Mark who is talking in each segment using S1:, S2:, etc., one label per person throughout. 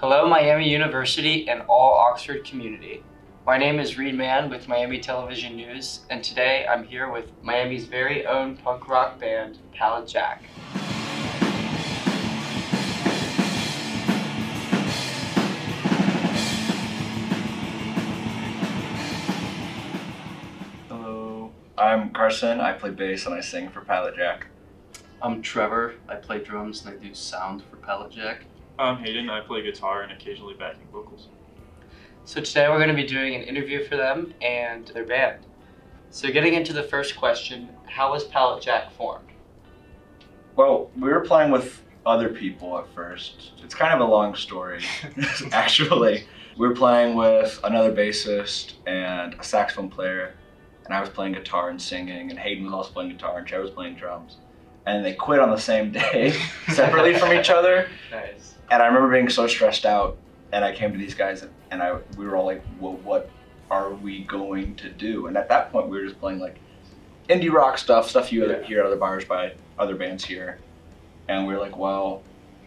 S1: Hello, Miami University and all Oxford community. My name is Reid Mann with Miami Television News, and today I'm here with Miami's very own punk rock band, Pallet.
S2: Hello, I'm Carson. I play bass and I sing for Pallet.
S3: I'm Trevor. I play drums and I do sound for Pallet.
S4: I'm Hayden. I play guitar and occasionally backing vocals.
S1: So today we're going to be doing an interview for them and their band. So getting into the first question, how was Pallet formed?
S2: Well, we were playing with other people at first. It's kind of a long story, actually. We were playing with another bassist and a saxophone player, and I was playing guitar and singing, and Hayden was also playing guitar, and Trevor was playing drums. And they quit on the same day, separately from each other.
S1: Nice.
S2: And I remember being so stressed out, and I came to these guys, and we were all like, well, what are we going to do? And at that point, we were just playing like indie rock stuff you hear at other bars by other bands here. And we were like, well,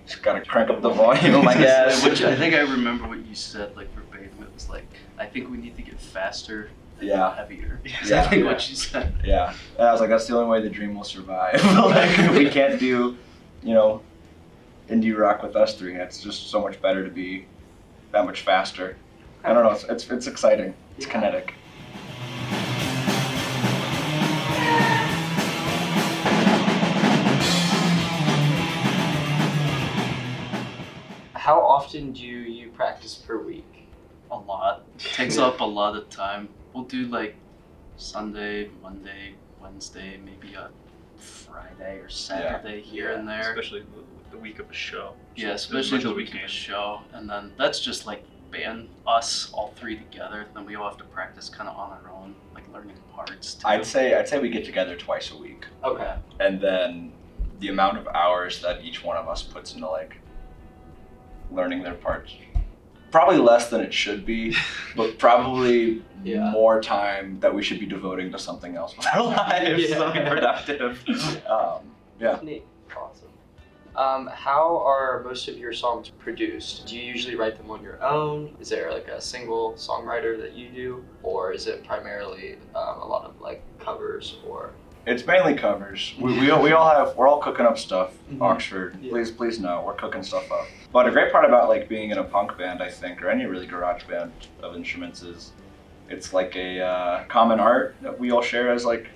S2: just gotta crank up the volume, I guess.
S3: Which I think I remember what you said, like verbatim. It was like, I think we need to get faster and heavier.
S2: Yeah.
S3: I think what you said.
S2: Yeah. And I was like, that's the only way the dream will survive. Like, we can't do, indie rock with us three. It's just so much better to be that much faster. I don't know, it's exciting. It's kinetic.
S1: How often do you practice per week?
S3: A lot. It takes up a lot of time. We'll do like Sunday, Monday, Wednesday, maybe a Friday or Saturday here and there.
S4: Especially the week of a show.
S3: Yeah, especially the week of a show. And then that's just like us all three together. Then we all have to practice kind of on our own, like learning parts too.
S2: I'd say we get together twice a week.
S1: Okay.
S2: And then the amount of hours that each one of us puts into like learning their parts, probably less than it should be, but probably more time that we should be devoting to something else with our lives, something productive.
S1: Neat. Awesome. How are most of your songs produced? Do you usually write them on your own? Is there like a single songwriter that you do, or is it primarily a lot of like covers or?
S2: It's mainly covers. We're all cooking up stuff.
S1: Mm-hmm.
S2: Oxford,
S1: Yeah.
S2: please know, we're cooking stuff up. But a great part about like being in a punk band, I think, or any really garage band of instruments, is it's like a common art that we all share as like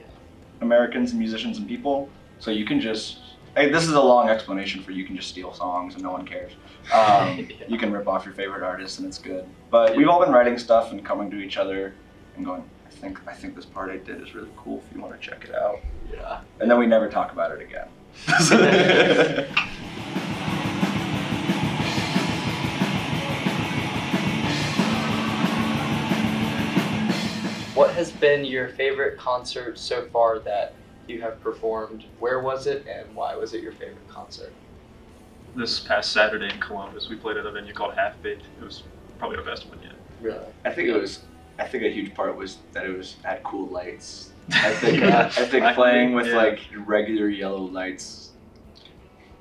S2: Americans and musicians and people. So you can just, this is a long explanation for you can just steal songs and no one cares. You can rip off your favorite artist and it's good. But we've all been writing stuff and coming to each other and going, I think this part I did is really cool if you want to check it out.
S1: Yeah.
S2: And then we never talk about it again.
S1: What has been your favorite concert so far that you have performed? Where was it and why was it your favorite concert?
S4: This past Saturday in Columbus, we played at a venue called Half Baked. It was probably our best one yet.
S1: Really?
S2: I think a huge part was that it had cool lights. I think playing with like regular yellow lights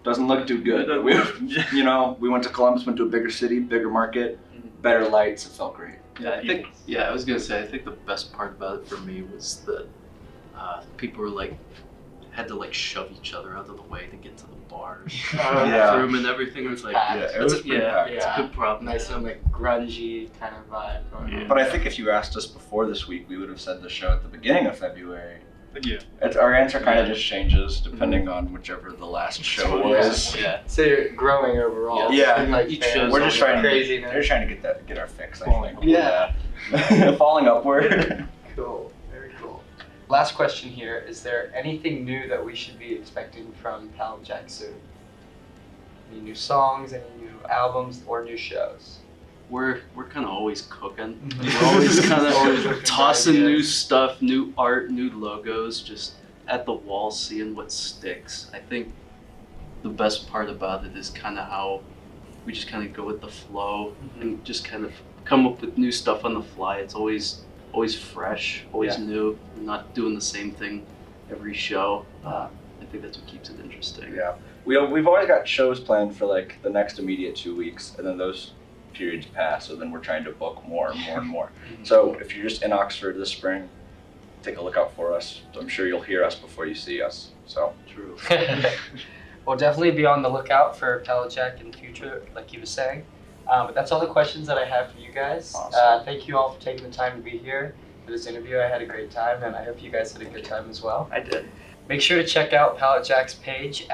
S2: doesn't look too good. But we went to Columbus, went to a bigger city, bigger market, better lights. It felt great.
S3: I was gonna say, I think the best part about it for me was that people were like, had to like shove each other out of the way to get to the bars, room and everything. It was like,
S2: it was pretty packed.
S3: It's a good problem.
S1: Nice and like grungy kind of vibe going on.
S2: But I think if you asked us before this week, we would have said the show at the beginning of February.
S4: Yeah.
S2: Our answer kind of just changes depending on whichever the last show was.
S3: Yeah.
S1: So you're growing overall.
S2: Yeah.
S1: And, like,
S3: Each show's
S2: We're just trying
S1: craziness.
S2: They're trying to get our fix. I think.
S1: Yeah.
S2: Falling upward.
S1: Cool. Very cool. Last question here. Is there anything new that we should be expecting from Pallet soon? Any new songs, any new albums, or new shows?
S3: We're kind of always cooking.
S1: Mhm.
S3: We're always kind
S1: Always
S3: of
S1: looking for
S3: tossing new
S1: ideas.
S3: stuff, new art, new logos, just at the wall, seeing what sticks. I think the best part about it is kind of how we just kind of go with the flow and just kind of come up with new stuff on the fly. It's always fresh, always new. We're not doing the same thing every show. I think that's what keeps it interesting.
S2: Yeah. We've always got shows planned for like the next immediate 2 weeks, and then those periods pass, so then we're trying to book more and more and more. So if you're just in Oxford this spring, take a look out for us. I'm sure you'll hear us before you see us. So
S3: True.
S1: We'll definitely be on the lookout for Pallet Jack in the future, like he was saying. But that's all the questions that I have for you guys.
S2: Awesome.
S1: Thank you all for taking the time to be here for this interview. I had a great time, and I hope you guys had a good time as well.
S5: I did.
S1: Make sure to check out Pallet Jack's page